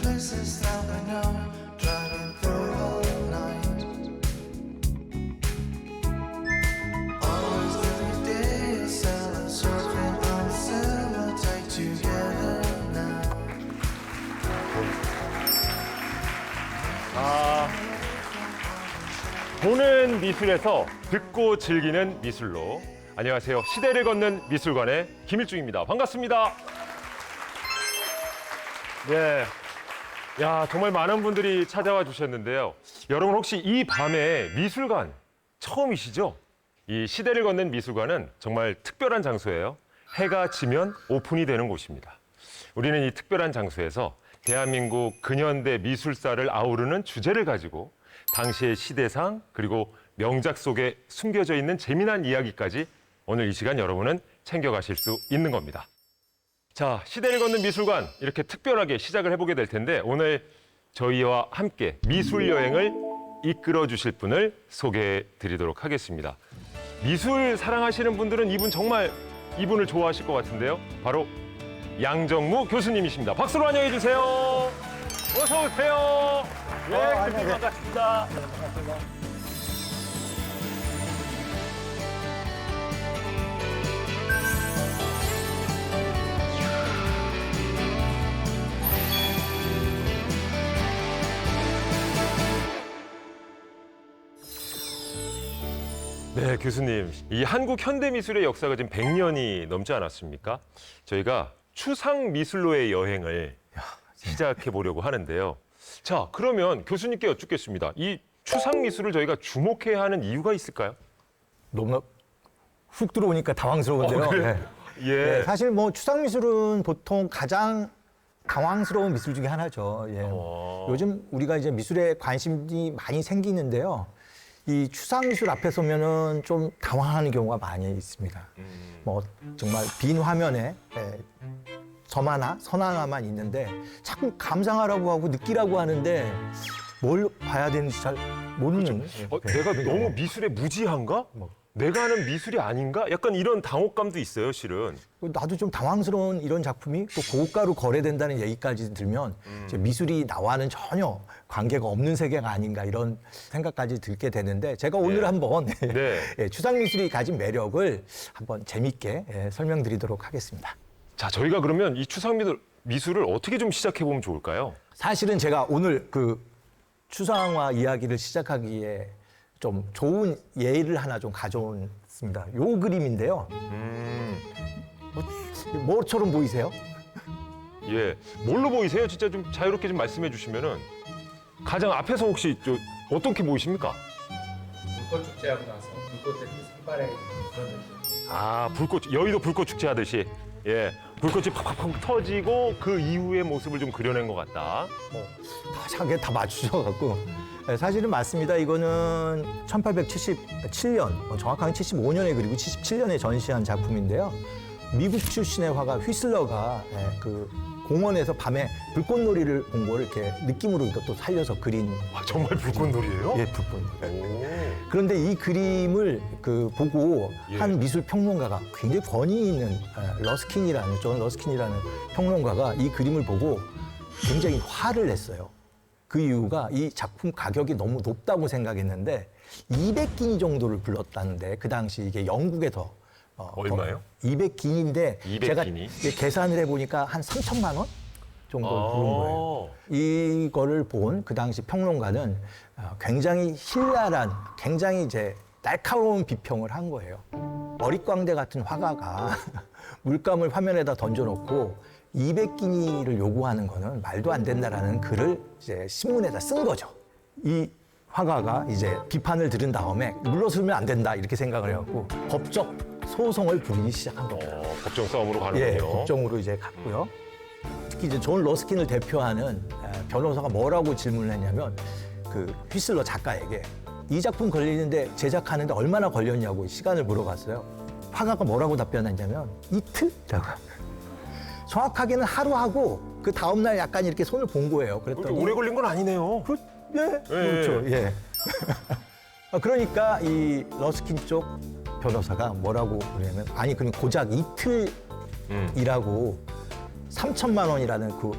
places that we know, driving through all night. Always every day, a sailor surfing on a silver tide together now. 보는 미술에서 듣고 즐기는 미술로. 안녕하세요. 시대를 걷는 미술관의 김일중입니다. 반갑습니다. 네. 야, 정말 많은 분들이 찾아와 주셨는데요. 여러분 혹시 이 밤에 미술관 처음이시죠? 이 시대를 걷는 미술관은 정말 특별한 장소예요. 해가 지면 오픈이 되는 곳입니다. 우리는 이 특별한 장소에서 대한민국 근현대 미술사를 아우르는 주제를 가지고 당시의 시대상 그리고 명작 속에 숨겨져 있는 재미난 이야기까지 오늘 이 시간 여러분은 챙겨가실 수 있는 겁니다. 자, 시대를 걷는 미술관 이렇게 특별하게 시작을 해보게 될 텐데 오늘 저희와 함께 미술 여행을 이끌어 주실 분을 소개해 드리도록 하겠습니다. 미술 사랑하시는 분들은 이분을 좋아하실 것 같은데요. 바로 양정무 교수님이십니다. 박수로 환영해 주세요. 어서 오세요. 네, 교수님 반갑습니다. 네, 교수님. 이 한국 현대미술의 역사가 지금 100년이 넘지 않았습니까? 저희가 추상미술로의 여행을 시작해 보려고 하는데요. 자, 그러면 교수님께 여쭙겠습니다. 이 추상미술을 저희가 주목해야 하는 이유가 있을까요? 너무 훅 들어오니까 당황스러운데요. 그래요? 네. 예. 네, 사실 뭐 추상미술은 보통 가장 당황스러운 미술 중에 하나죠. 예. 요즘 우리가 이제 미술에 관심이 많이 생기는데요. 이 추상미술 앞에 서면은 좀 당황하는 경우가 많이 있습니다. 뭐 정말 빈 화면에 점 하나, 선 하나만 있는데 자꾸 감상하라고 하고 느끼라고 하는데 뭘 봐야 되는지 잘 모르는. 내가 너무 미술에 무지한가? 내가 하는 미술이 아닌가? 약간 이런 당혹감도 있어요, 실은. 나도 좀 당황스러운 이런 작품이 또 고가로 거래된다는 얘기까지 들면 이제 미술이 나와는 전혀 관계가 없는 세계가 아닌가 이런 생각까지 들게 되는데 제가 오늘 한번 네. 추상미술이 가진 매력을 한번 재밌게 설명드리도록 하겠습니다. 자, 저희가 그러면 이 추상미술을 어떻게 좀 시작해 보면 좋을까요? 사실은 제가 오늘 그 추상화 이야기를 시작하기에 좀 좋은 예를 하나 좀 가져왔습니다. 요 그림인데요. 뭐처럼 보이세요? 예. 뭘로 보이세요? 진짜 좀 자유롭게 좀 말씀해 주시면은 가장 앞에서 혹시 어떻게 보이십니까? 불꽃 축제하고 나서 불꽃들이 산발에 그러는 불꽃, 여의도 불꽃 축제 하듯이. 예. 불꽃이 팍팍팍 터지고 그 이후의 모습을 좀 그려낸 것 같다. 자기가 다 맞추셔갖고 사실은 맞습니다. 이거는 1877년, 정확하게 75년에 그리고 77년에 전시한 작품인데요. 미국 출신의 화가 휘슬러가 그 공원에서 밤에 불꽃놀이를 본 거를 이렇게 느낌으로 이것도 살려서 그린. 정말 불꽃놀이예요? 예, 불꽃놀이. 그런데 이 그림을 보고 한 미술 평론가가 굉장히 권위 있는 존 러스킨이라는 평론가가 이 그림을 보고 굉장히 화를 냈어요. 그 이유가 이 작품 가격이 너무 높다고 생각했는데 200기니 정도를 불렀다는데 그 당시 이게 영국에서 얼마요? 200기니인데 200 제가 기니? 계산을 해보니까 한 3천만 원 정도 부른 거예요. 이거를 본 그 당시 평론가는 굉장히 신랄한, 굉장히 이제 날카로운 비평을 한 거예요. 어릿광대 같은 화가가 물감을 화면에다 던져놓고 200기니를 요구하는 거는 말도 안 된다라는 글을 이제 신문에다 쓴 거죠. 이 화가가 이제 비판을 들은 다음에 물러서면 안 된다 이렇게 생각을 해갖고 법적 소송을 부리기 시작한 겁니다. 법정 싸움으로 가는군요. 예, 법정으로 이제 갔고요. 특히 이제 존 러스킨을 대표하는 변호사가 뭐라고 질문을 했냐면 그 휘슬러 작가에게 이 작품 걸리는데 제작하는데 얼마나 걸렸냐고 시간을 물어봤어요. 화가가 뭐라고 답변했냐면 이틀이라고. 정확하게는 하루 하고 그 다음 날 약간 이렇게 손을 본 거예요. 그랬더니 오래 걸린 건 아니네요. 그렇죠. 예. 그러니까 이 러스킨 쪽 변호사가 뭐라고 그러냐면 아니 그럼 고작 이틀이라고 3천만 원이라는 그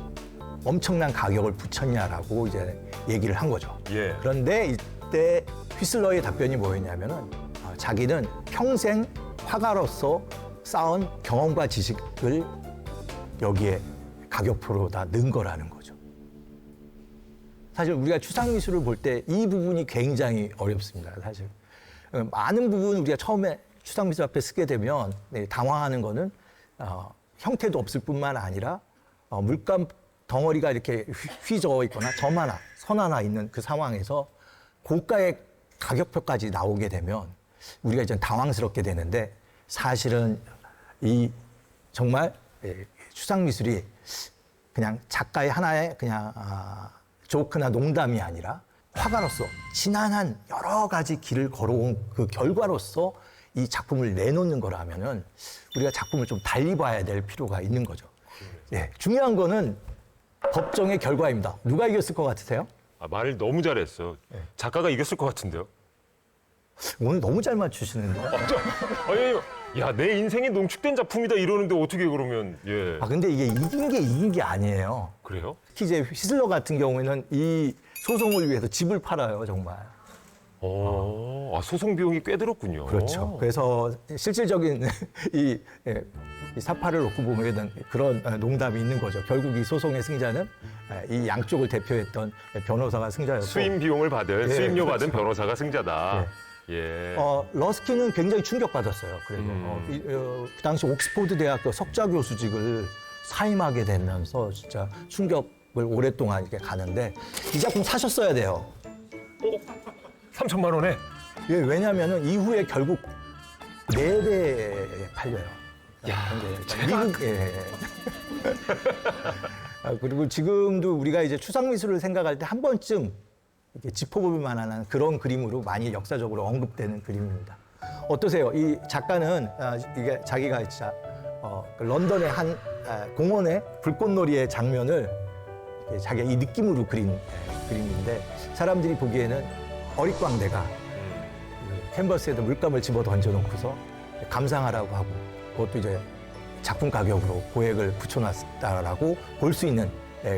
엄청난 가격을 붙였냐라고 이제 얘기를 한 거죠. 예. 그런데 이때 휘슬러의 답변이 뭐였냐면은 자기는 평생 화가로서 쌓은 경험과 지식을 여기에 가격표로 다 넣은 거라는 거죠. 사실 우리가 추상미술을 볼 때 이 부분이 굉장히 어렵습니다. 사실 많은 부분 우리가 처음에 추상미술 앞에 쓰게 되면 당황하는 거는 형태도 없을 뿐만 아니라 물감 덩어리가 이렇게 휘저어 있거나 점 하나, 선 하나 있는 그 상황에서 고가의 가격표까지 나오게 되면 우리가 이제 당황스럽게 되는데 사실은 이 정말 추상미술이 그냥 작가의 하나의 그냥 조크나 농담이 아니라 화가로서 지난한 여러 가지 길을 걸어온 그 결과로서 이 작품을 내놓는 거라면은 우리가 작품을 좀 달리 봐야 될 필요가 있는 거죠. 예, 중요한 거는 법정의 결과입니다. 누가 이겼을 것 같으세요? 말을 너무 잘했어. 작가가 이겼을 것 같은데요. 오늘 너무 잘 맞추시는데. 아니, 야, 내 인생이 농축된 작품이다 이러는데 어떻게 그러면, 예. 근데 이게 이긴 게 아니에요. 그래요? 특히 이제 휘슬러 같은 경우에는 이 소송을 위해서 집을 팔아요, 정말. 소송 비용이 꽤 들었군요. 그렇죠. 그래서 실질적인 이 사파를 놓고 보면 그런 농담이 있는 거죠. 결국 이 소송의 승자는 이 양쪽을 대표했던 변호사가 승자였고. 수임 비용을 받은, 예, 수임료 그렇죠. 받은 변호사가 승자다. 예. 러스키는 굉장히 충격받았어요. 그래서 그 당시 옥스포드 대학교 석좌 교수직을 사임하게 되면서 진짜 충격을 오랫동안 이렇게 가는데 이 작품 사셨어야 돼요. 3천만 원에? 예, 왜냐면은 이후에 결국 4배에 팔려요. 미국, 그리고 지금도 우리가 이제 추상미술을 생각할 때 한 번쯤 이렇게 짚어볼 만한 그런 그림으로 많이 역사적으로 언급되는 그림입니다. 어떠세요? 이 작가는 이게 자기가 진짜 그 런던의 한 공원의 불꽃놀이의 장면을 자기가 이 느낌으로 그린 그림인데 사람들이 보기에는 어릿광대가 그 캔버스에다 물감을 집어 던져놓고서 감상하라고 하고 그것도 이제 작품 가격으로 고액을 붙여놨다라고 볼 수 있는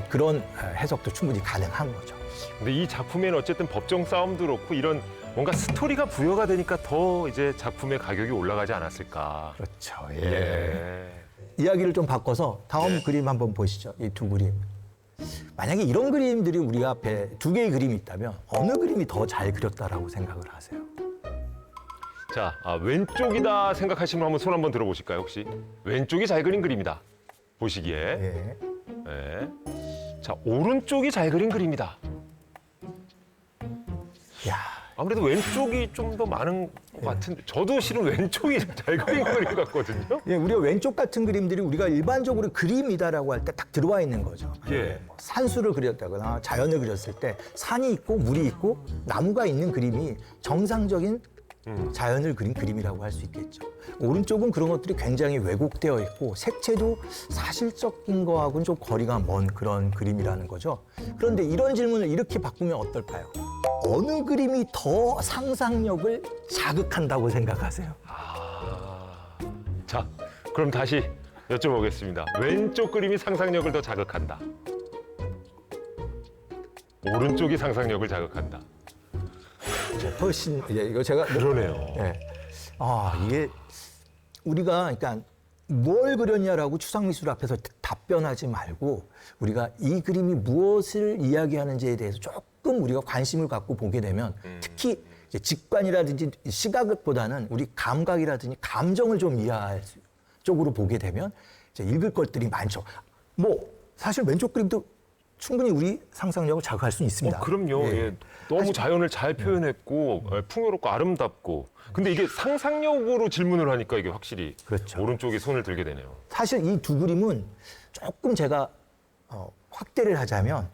그런 해석도 충분히 가능한 거죠. 근데 이 작품에는 어쨌든 법정 싸움도 그렇고 이런 뭔가 스토리가 부여가 되니까 더 이제 작품의 가격이 올라가지 않았을까. 그렇죠. 예. 이야기를 좀 바꿔서 다음 그림 한번 보시죠. 이 두 그림. 만약에 이런 그림들이 우리 앞에 2개의 그림이 있다면 어느 그림이 더 잘 그렸다라고 생각을 하세요? 자, 왼쪽이다 생각하시는 분 한번 손 한번 들어보실까요, 혹시? 왼쪽이 잘 그린 그림이다. 보시기에. 예. 네. 자, 오른쪽이 잘 그린 그림이다. 야, 아무래도 왼쪽이 좀 더 많은 것 같은데 저도 실은 왼쪽이 잘 그린 그림 같거든요. 예, 우리가 왼쪽 같은 그림들이 우리가 일반적으로 그림이다라고 할 때 딱 들어와 있는 거죠. 예. 뭐 산수를 그렸다거나 자연을 그렸을 때 산이 있고 물이 있고 나무가 있는 그림이 정상적인 자연을 그린 그림이라고 할 수 있겠죠. 오른쪽은 그런 것들이 굉장히 왜곡되어 있고 색채도 사실적인 거하고는 좀 거리가 먼 그런 그림이라는 거죠. 그런데 이런 질문을 이렇게 바꾸면 어떨까요? 어느 그림이 더 상상력을 자극한다고 생각하세요? 자, 그럼 다시 여쭤보겠습니다. 왼쪽 그림이 상상력을 더 자극한다. 오른쪽이 상상력을 자극한다. 훨씬 이거 제가 그러네요. 예. 이게 우리가 그러니까 뭘 그렸냐라고 추상미술 앞에서 답변하지 말고 우리가 이 그림이 무엇을 이야기하는지에 대해서 조금 우리가 관심을 갖고 보게 되면 특히 이제 직관이라든지 시각보다는 우리 감각이라든지 감정을 좀 이해할 쪽으로 보게 되면 이제 읽을 것들이 많죠. 뭐 사실 왼쪽 그림도 충분히 우리 상상력을 자극할 수는 있습니다. 그럼요. 예. 너무 자연을 잘 표현했고 풍요롭고 아름답고. 근데 이게 상상력으로 질문을 하니까 이게 확실히 그렇죠. 오른쪽에 손을 들게 되네요. 사실 이 두 그림은 조금 제가 확대를 하자면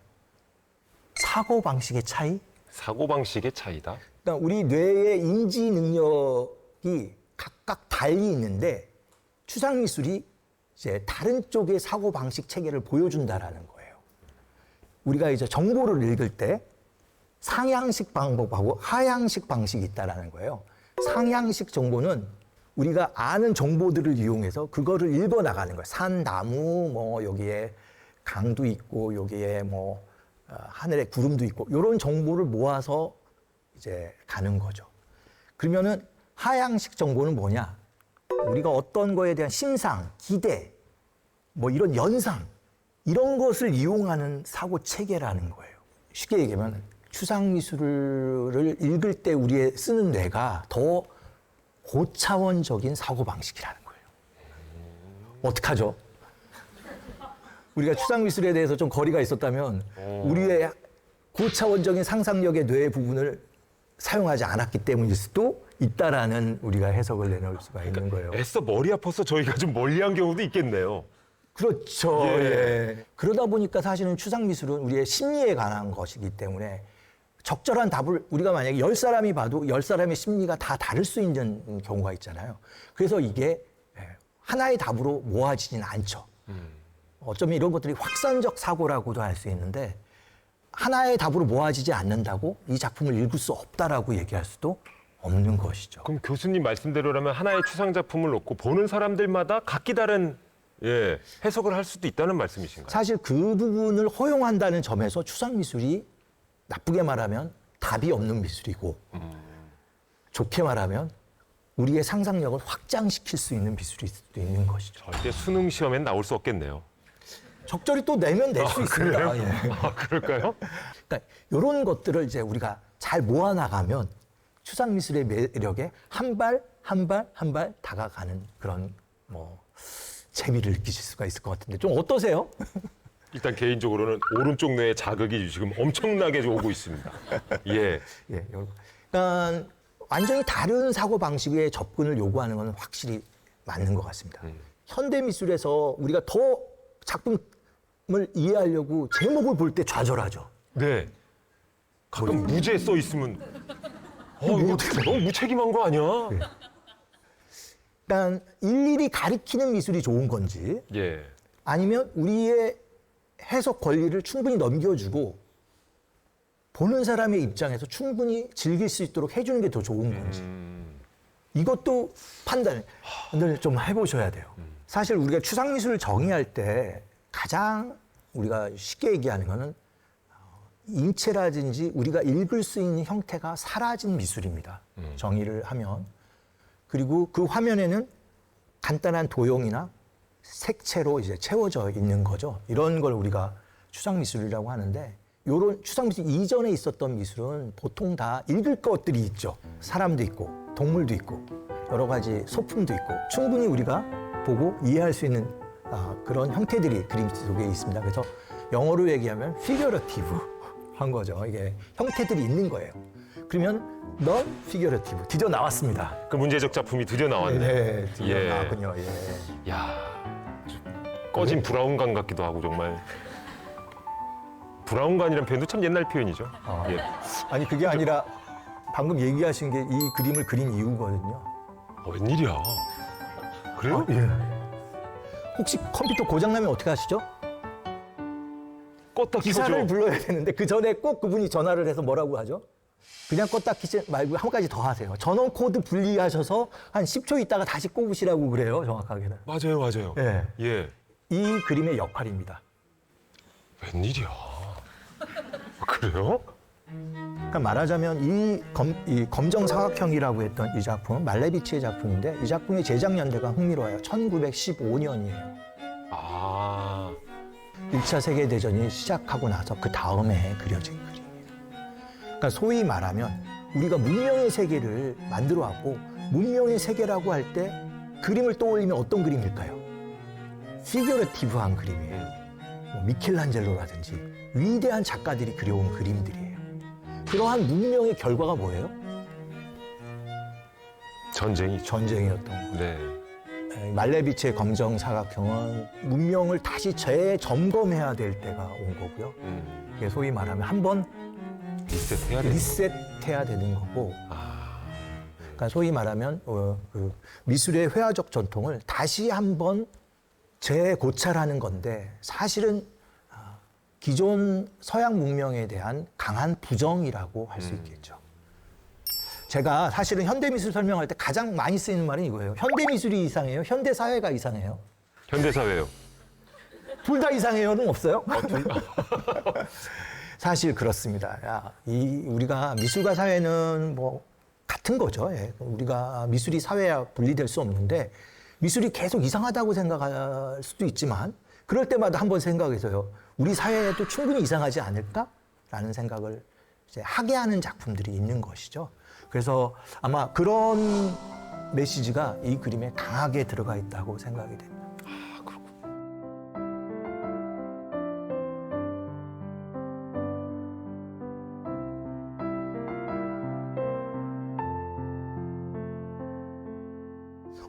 사고방식의 차이? 사고방식의 차이다. 그러니까 우리 뇌의 인지 능력이 각각 달리 있는데 추상미술이 이제 다른 쪽의 사고방식 체계를 보여준다라는 거예요. 우리가 이제 정보를 읽을 때 상향식 방법하고 하향식 방식이 있다라는 거예요. 상향식 정보는 우리가 아는 정보들을 이용해서 그거를 읽어 나가는 거예요. 산, 나무, 뭐 여기에 강도 있고 여기에 뭐 하늘에 구름도 있고 이런 정보를 모아서 이제 가는 거죠. 그러면은 하향식 정보는 뭐냐? 우리가 어떤 거에 대한 심상, 기대, 뭐 이런 연상 이런 것을 이용하는 사고 체계라는 거예요. 쉽게 얘기하면 추상 미술을 읽을 때 우리의 쓰는 뇌가 더 고차원적인 사고 방식이라는 거예요. 어떡하죠? 우리가 추상 미술에 대해서 좀 거리가 있었다면 우리의 고차원적인 상상력의 뇌 부분을 사용하지 않았기 때문일 수도 있다라는 우리가 해석을 내놓을 수가 있는 거예요. 애써 머리 아파서 저희가 좀 멀리한 경우도 있겠네요. 그렇죠. 예. 예. 그러다 보니까 사실은 추상 미술은 우리의 심리에 관한 것이기 때문에 적절한 답을 우리가 만약에 10사람이 봐도 10사람의 심리가 다 다를 수 있는 경우가 있잖아요. 그래서 이게 하나의 답으로 모아지진 않죠. 어쩌면 이런 것들이 확산적 사고라고도 할 수 있는데 하나의 답으로 모아지지 않는다고 이 작품을 읽을 수 없다라고 얘기할 수도 없는 것이죠. 그럼 교수님 말씀대로라면 하나의 추상 작품을 놓고 보는 사람들마다 각기 다른 해석을 할 수도 있다는 말씀이신가요? 사실 그 부분을 허용한다는 점에서 추상 미술이 나쁘게 말하면 답이 없는 미술이고 좋게 말하면 우리의 상상력을 확장시킬 수 있는 미술일 수도 있는 것이죠. 절대 수능 시험엔 나올 수 없겠네요. 적절히 또 내면 낼 수 있습니다. 그래요? 예. 아, 그럴까요? 그러니까 이런 것들을 이제 우리가 잘 모아나가면 추상 미술의 매력에 한 발 한 발 한 발 다가가는 그런 뭐 재미를 느끼실 수가 있을 것 같은데 좀 어떠세요? 일단 개인적으로는 오른쪽 뇌에 자극이 지금 엄청나게 오고 있습니다. 예. 예, 그러니까 완전히 다른 사고 방식의 접근을 요구하는 건 확실히 맞는 것 같습니다. 현대 미술에서 우리가 더 작품을 이해하려고 제목을 볼 때 좌절하죠. 네. 가끔 무제 써 있으면 이거 너무 무책임한 거 아니야? 그러니까 일일이 가리키는 미술이 좋은 건지 예. 아니면 우리의 해석 권리를 충분히 넘겨주고 보는 사람의 입장에서 충분히 즐길 수 있도록 해주는 게 더 좋은 건지 이것도 판단을 좀 해보셔야 돼요. 사실 우리가 추상 미술을 정의할 때 가장 우리가 쉽게 얘기하는 거는 인체라든지 우리가 읽을 수 있는 형태가 사라진 미술입니다. 정의를 하면. 그리고 그 화면에는 간단한 도형이나 색채로 이제 채워져 있는 거죠. 이런 걸 우리가 추상 미술이라고 하는데 요런 추상 미술 이전에 있었던 미술은 보통 다 읽을 것들이 있죠. 사람도 있고 동물도 있고 여러 가지 소품도 있고 충분히 우리가 보고 이해할 수 있는 그런 형태들이 그림 속에 있습니다. 그래서 영어로 얘기하면 피규러티브한 거죠. 이게 형태들이 있는 거예요. 그러면 넌 피규러티브 드디어 나왔습니다. 그 문제적 작품이 드디어 나왔네. 네, 드디어 예. 나왔군요. 예. 야, 꺼진 브라운관 같기도 하고 정말. 브라운관이란 표현도 참 옛날 표현이죠. 예. 아니 그게 아니라 방금 얘기하신 게 이 그림을 그린 이유거든요. 웬일이야? 그래요? 예. 혹시 컴퓨터 고장나면 어떻게 하시죠? 껐다 기사를 켜줘. 불러야 되는데 그 전에 꼭 그분이 전화를 해서 뭐라고 하죠? 그냥 껐다 키지 말고 한 가지 더 하세요. 전원 코드 분리하셔서 한 10초 있다가 다시 꼽으시라고 그래요, 정확하게는. 맞아요, 맞아요. 예. 예. 이 그림의 역할입니다. 웬일이야? 그래요? 그러니까 말하자면 이 검정 사각형이라고 했던 이 작품은 말레비치의 작품인데 이 작품의 제작 연대가 흥미로워요. 1915년이에요. 아, 1차 세계대전이 시작하고 나서 그 다음에 그려진 그림이에요. 그러니까 소위 말하면 우리가 문명의 세계를 만들어 왔고 문명의 세계라고 할 때 그림을 떠올리면 어떤 그림일까요? 피규러티브한 그림이에요. 뭐 미켈란젤로라든지 위대한 작가들이 그려온 그림들이에요. 그러한 문명의 결과가 뭐예요? 전쟁이죠. 전쟁이었던 거예요. 네. 말레비치의 검정 사각형은 문명을 다시 재점검해야 될 때가 온 거고요. 이게 소위 말하면 한번 리셋해야 돼. 리셋해야 되는 거고. 그러니까 소위 말하면 그 미술의 회화적 전통을 다시 한번 재고찰하는 건데 사실은 기존 서양 문명에 대한 강한 부정이라고 할 수 있겠죠. 제가 사실은 현대미술 설명할 때 가장 많이 쓰이는 말은 이거예요. 현대미술이 이상해요? 현대사회가 이상해요? 현대사회요. 둘 다 이상해요는 없어요? 사실 그렇습니다. 우리가 미술과 사회는 뭐 같은 거죠. 예. 우리가 미술이 사회와 분리될 수 없는데 미술이 계속 이상하다고 생각할 수도 있지만 그럴 때마다 한번 생각해서요. 우리 사회에도 충분히 이상하지 않을까라는 생각을 이제 하게 하는 작품들이 있는 것이죠. 그래서 아마 그런 메시지가 이 그림에 강하게 들어가 있다고 생각이 됩니다.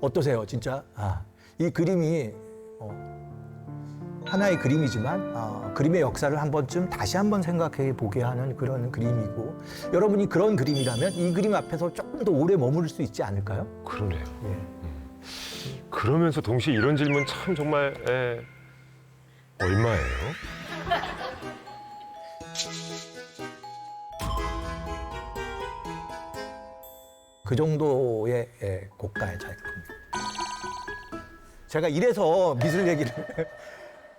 어떠세요, 진짜? 이 그림이 하나의 그림이지만 그림의 역사를 한 번쯤 다시 한번 생각해 보게 하는 그런 그림이고 여러분이 그런 그림이라면 이 그림 앞에서 조금 더 오래 머무를 수 있지 않을까요? 그러네요. 예. 그러면서 동시에 이런 질문 참 정말 얼마예요? 그 정도의 고가의 작품. 제가 이래서 미술 얘기를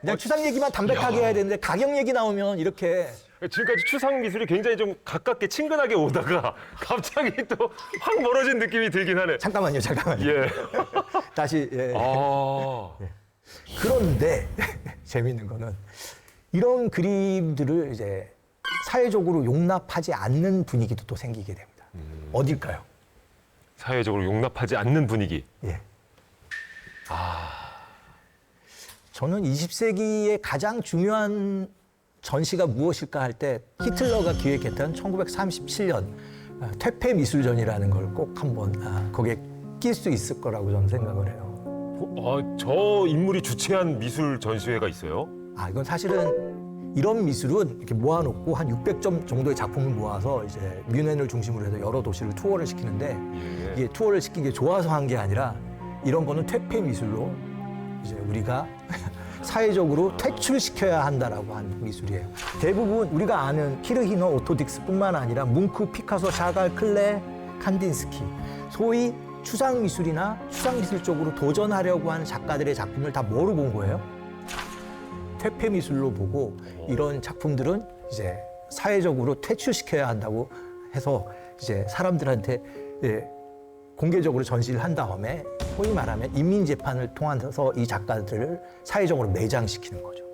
그냥 추상 얘기만 담백하게 해야 되는데 가격 얘기 나오면 이렇게 지금까지 추상 미술이 굉장히 좀 가깝게 친근하게 오다가 갑자기 또 확 멀어진 느낌이 들긴 하네. 잠깐만요. 예. 다시 아. 그런데 재미있는 거는 이런 그림들을 이제 사회적으로 용납하지 않는 분위기도 또 생기게 됩니다. 어딜까요? 사회적으로 용납하지 않는 분위기. 예. 저는 20세기의 가장 중요한 전시가 무엇일까 할 때 히틀러가 기획했던 1937년 퇴폐 미술전이라는 걸 꼭 한번 거기에 낄 수 있을 거라고 저는 생각을 해요. 저 인물이 주최한 미술 전시회가 있어요? 이건 사실은 이런 미술은 이렇게 모아놓고 한 600점 정도의 작품을 모아서 이제 뮌헨을 중심으로 해서 여러 도시를 투어를 시키는데 이게 투어를 시킨 게 좋아서 한 게 아니라 이런 거는 퇴폐 미술로 이제 우리가 사회적으로 퇴출시켜야 한다라고 한 미술이에요. 대부분 우리가 아는 키르히너, 오토딕스뿐만 아니라 뭉크, 피카소, 샤갈, 클레, 칸딘스키 소위 추상 미술이나 추상 미술 쪽으로 도전하려고 하는 작가들의 작품을 다 뭐로 본 거예요? 퇴폐 미술로 보고 이런 작품들은 이제 사회적으로 퇴출시켜야 한다고 해서 이제 사람들한테 공개적으로 전시를 한 다음에 소위 말하면 인민재판을 통해서 이 작가들을 사회적으로 매장시키는 거죠.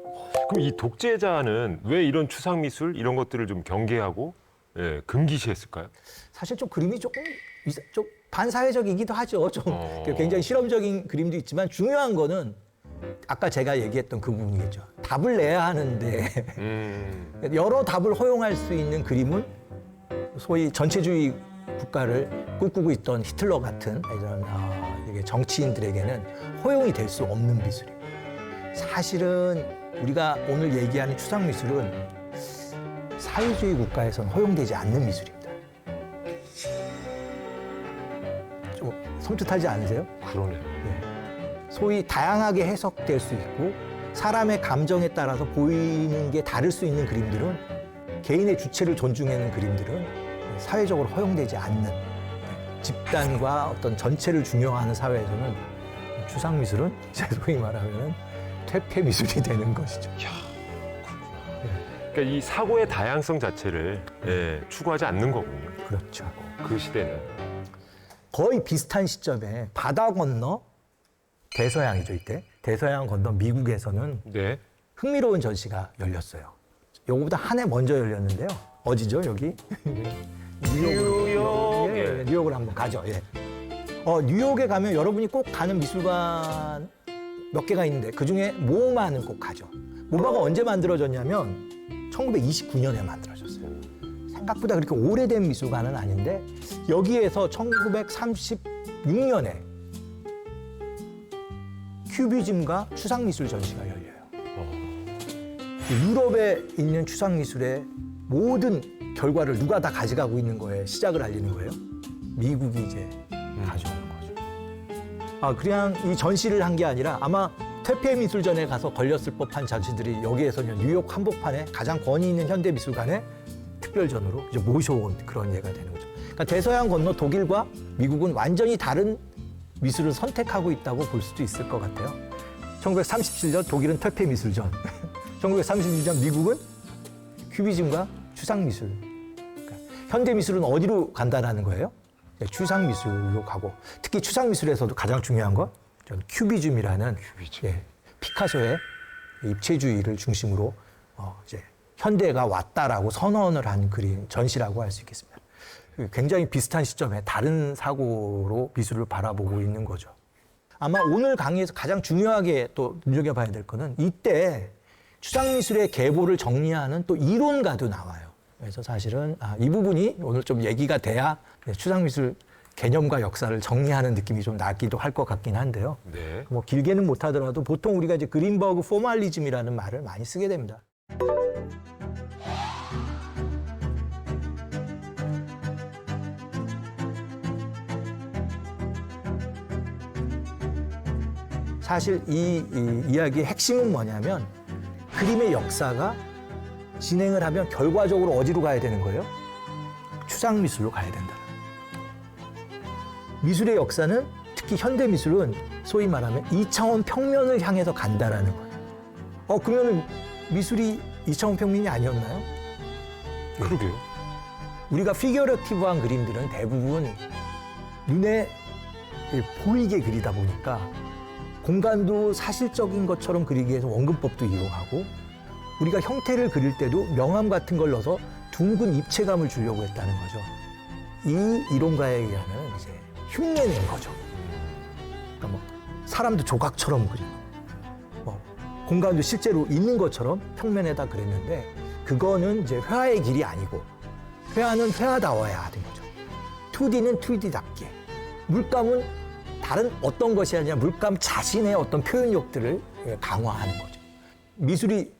그럼 이 독재자는 왜 이런 추상 미술 이런 것들을 좀 경계하고 금기시했을까요? 사실 좀 그림이 조금 반사회적이기도 하죠. 좀 굉장히 실험적인 그림도 있지만 중요한 거는 아까 제가 얘기했던 그 부분이겠죠. 답을 내야 하는데 여러 답을 허용할 수 있는 그림은 소위 전체주의 국가를 꿈꾸고 있던 히틀러 같은 이런 정치인들에게는 허용이 될 수 없는 미술입니다. 사실은 우리가 오늘 얘기하는 추상 미술은 사회주의 국가에서는 허용되지 않는 미술입니다. 좀 섬찟하지 않으세요? 그러네요. 소위 다양하게 해석될 수 있고 사람의 감정에 따라서 보이는 게 다를 수 있는 그림들은 개인의 주체를 존중하는 그림들은 사회적으로 허용되지 않는 집단과 어떤 전체를 중요하는 사회에서는 추상 미술은 소위 말하면 퇴폐 미술이 되는 것이죠. 그러니까 이 사고의 다양성 자체를 추구하지 않는 거군요. 그렇죠. 그 시대는. 거의 비슷한 시점에 바다 건너 대서양이죠 이때. 대서양 건너 미국에서는 네. 흥미로운 전시가 열렸어요. 요거보다 한 해 먼저 열렸는데요. 어디죠 여기? 뉴욕. 뉴욕을 한번 가죠. 뉴욕에 가면 여러분이 꼭 가는 미술관 몇 개가 있는데 그중에 모마는 꼭 가죠. 모마가 언제 만들어졌냐면 1929년에 만들어졌어요. 생각보다 그렇게 오래된 미술관은 아닌데 여기에서 1936년에 큐비즘과 추상미술 전시가 열려요. 유럽에 있는 추상미술의 모든 결과를 누가 다 가져가고 있는 거에 시작을 알리는 거예요. 미국이 이제 가져오는 거죠. 그냥 이 전시를 한 게 아니라 아마 퇴폐미술전에 가서 걸렸을 법한 전시들이 여기에서는 뉴욕 한복판에 가장 권위 있는 현대미술관에 특별전으로 이제 모셔온 그런 예가 되는 거죠. 그러니까 대서양 건너 독일과 미국은 완전히 다른 미술을 선택하고 있다고 볼 수도 있을 것 같아요. 1937년 독일은 퇴폐미술전, 1936년 미국은 큐비즘과 추상미술. 그러니까 현대미술은 어디로 간다는 거예요? 네, 추상미술로 가고, 특히 추상미술에서도 가장 중요한 건 저는 큐비즘이라는 예, 피카소의 입체주의를 중심으로 이제 현대가 왔다라고 선언을 한 그림 전시라고 할 수 있겠습니다. 굉장히 비슷한 시점에 다른 사고로 미술을 바라보고 있는 거죠. 아마 오늘 강의에서 가장 중요하게 또 눈여겨봐야 될 거는 이때 추상미술의 계보를 정리하는 또 이론가도 나와요. 그래서 사실은 이 부분이 오늘 좀 얘기가 돼야 추상미술 개념과 역사를 정리하는 느낌이 좀 나기도 할 것 같긴 한데요. 네. 뭐 길게는 못하더라도 보통 우리가 이제 그린버그 포멀리즘이라는 말을 많이 쓰게 됩니다. 사실 이 이야기의 핵심은 뭐냐면 그림의 역사가 진행을 하면 결과적으로 어디로 가야 되는 거예요? 추상미술로 가야 된다. 미술의 역사는 특히 현대미술은 소위 말하면 2차원 평면을 향해서 간다라는 거예요. 그러면 미술이 2차원 평면이 아니었나요? 그러게요. 우리가 피규어티브한 그림들은 대부분 눈에 보이게 그리다 보니까 공간도 사실적인 것처럼 그리기 위해서 원근법도 이용하고 우리가 형태를 그릴 때도 명암 같은 걸 넣어서 둥근 입체감을 주려고 했다는 거죠. 이 이론가에 의하면 이제 흉내낸 거죠. 그러니까 뭐 사람도 조각처럼 그리고 뭐 공간도 실제로 있는 것처럼 평면에다 그렸는데 그거는 이제 회화의 길이 아니고 회화는 회화다워야 하는 거죠. 2D는 2D답게 물감은 다른 어떤 것이 아니라 물감 자신의 어떤 표현력들을 강화하는 거죠. 미술이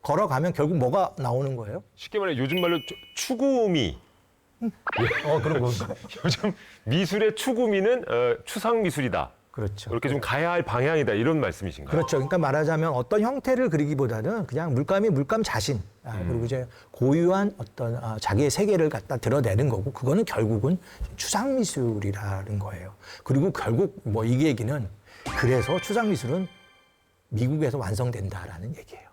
걸어가면 결국 뭐가 나오는 거예요? 쉽게 말해 요즘 말로 추구미. 그런 건가요? 요즘 미술의 추구미는 추상미술이다. 그렇죠. 이렇게 좀 가야 할 방향이다 이런 말씀이신가요? 그렇죠. 그러니까 말하자면 어떤 형태를 그리기보다는 그냥 물감이 물감 자신 그리고 이제 고유한 어떤 자기의 세계를 갖다 드러내는 거고 그거는 결국은 추상미술이라는 거예요. 그리고 결국 뭐 이 얘기는 그래서 추상미술은 미국에서 완성된다라는 얘기예요.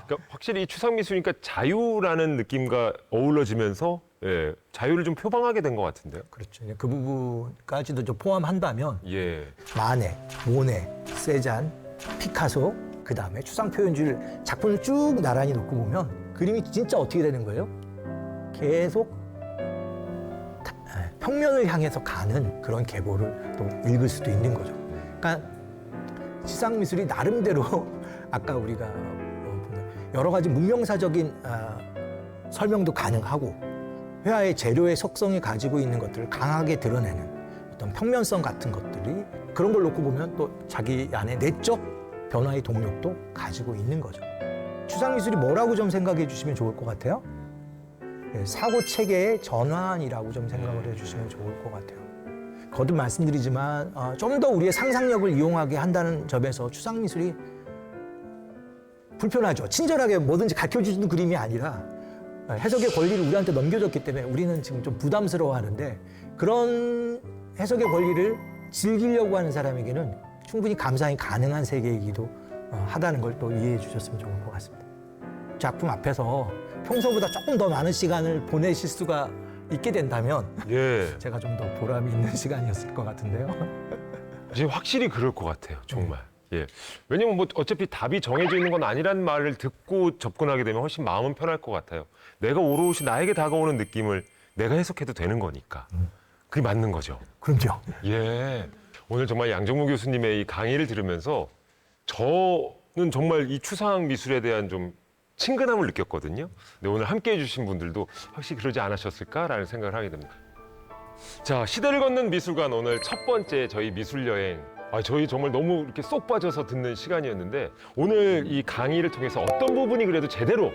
그러니까 확실히 추상미술이니까 자유라는 느낌과 어우러지면서 예, 자유를 좀 표방하게 된 것 같은데요. 그렇죠. 그 부분까지도 좀 포함한다면 예. 마네, 모네, 세잔, 피카소, 그 다음에 추상표현주의 작품을 쭉 나란히 놓고 보면 그림이 진짜 어떻게 되는 거예요? 계속 평면을 향해서 가는 그런 계보를 또 읽을 수도 있는 거죠. 그러니까 추상미술이 나름대로 아까 우리가 여러 가지 문명사적인 설명도 가능하고 회화의 재료의 속성이 가지고 있는 것들을 강하게 드러내는 어떤 평면성 같은 것들이 그런 걸 놓고 보면 또 자기 안에 내적 변화의 동력도 가지고 있는 거죠. 추상미술이 뭐라고 좀 생각해 주시면 좋을 것 같아요? 사고 체계의 전환이라고 좀 생각을 해 주시면 좋을 것 같아요. 거듭 말씀드리지만 좀 더 우리의 상상력을 이용하게 한다는 점에서 추상미술이 불편하죠. 친절하게 뭐든지 가르쳐주는 그림이 아니라 해석의 권리를 우리한테 넘겨줬기 때문에 우리는 지금 좀 부담스러워하는데 그런 해석의 권리를 즐기려고 하는 사람에게는 충분히 감상이 가능한 세계이기도 하다는 걸 또 이해해 주셨으면 좋을 것 같습니다. 작품 앞에서 평소보다 조금 더 많은 시간을 보내실 수가 있게 된다면 예. 제가 좀 더 보람이 있는 시간이었을 것 같은데요. 이제 확실히 그럴 것 같아요. 정말. 예. 왜냐면 뭐 어차피 답이 정해져 있는 건 아니라는 말을 듣고 접근하게 되면 훨씬 마음은 편할 것 같아요. 내가 오롯이 나에게 다가오는 느낌을 내가 해석해도 되는 거니까. 그게 맞는 거죠. 그럼요. 예. 오늘 정말 양정무 교수님의 이 강의를 들으면서 저는 정말 이 추상 미술에 대한 좀 친근함을 느꼈거든요. 근데 오늘 함께 해주신 분들도 확실히 그러지 않으셨을까라는 생각을 하게 됩니다. 자, 시대를 걷는 미술관 오늘 첫 번째 저희 미술 여행. 저희 정말 너무 이렇게 쏙 빠져서 듣는 시간이었는데 오늘 이 강의를 통해서 어떤 부분이 그래도 제대로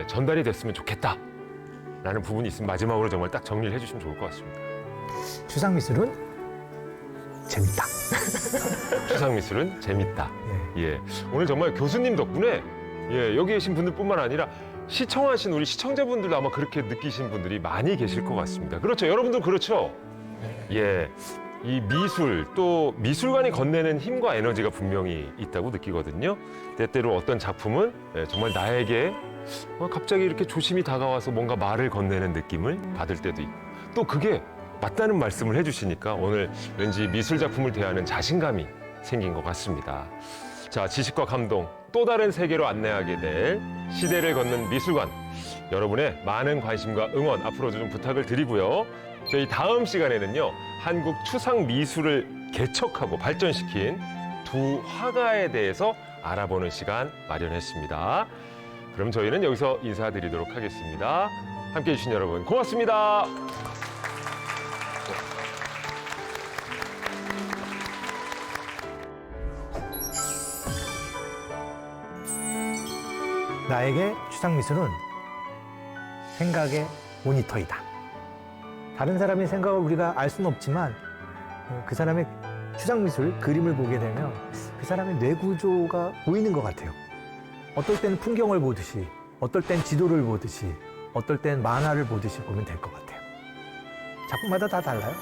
전달이 됐으면 좋겠다라는 부분이 있으면 마지막으로 정말 딱 정리를 해주시면 좋을 것 같습니다. 추상미술은 재밌다. 추상미술은 재밌다. 예. 오늘 정말 교수님 덕분에 여기 계신 분들뿐만 아니라 시청하신 우리 시청자분들도 아마 그렇게 느끼신 분들이 많이 계실 것 같습니다. 그렇죠? 여러분들 그렇죠? 예. 이 미술 또 미술관이 건네는 힘과 에너지가 분명히 있다고 느끼거든요. 때때로 어떤 작품은 정말 나에게 갑자기 이렇게 조심히 다가와서 뭔가 말을 건네는 느낌을 받을 때도 있고 또 그게 맞다는 말씀을 해주시니까 오늘 왠지 미술 작품을 대하는 자신감이 생긴 것 같습니다. 자, 지식과 감동, 또 다른 세계로 안내하게 될 시대를 걷는 미술관. 여러분의 많은 관심과 응원 앞으로도 좀 부탁을 드리고요. 저희 다음 시간에는요, 한국 추상 미술을 개척하고 발전시킨 두 화가에 대해서 알아보는 시간 마련했습니다. 그럼 저희는 여기서 인사드리도록 하겠습니다. 함께해 주신 여러분 고맙습니다. 나에게 추상미술은 생각의 모니터이다. 다른 사람의 생각을 우리가 알 수는 없지만 그 사람의 추상미술 그림을 보게 되면 그 사람의 뇌구조가 보이는 것 같아요. 어떨 때는 풍경을 보듯이, 어떨 땐 지도를 보듯이, 어떨 땐 만화를 보듯이 보면 될 것 같아요. 작품마다 다 달라요.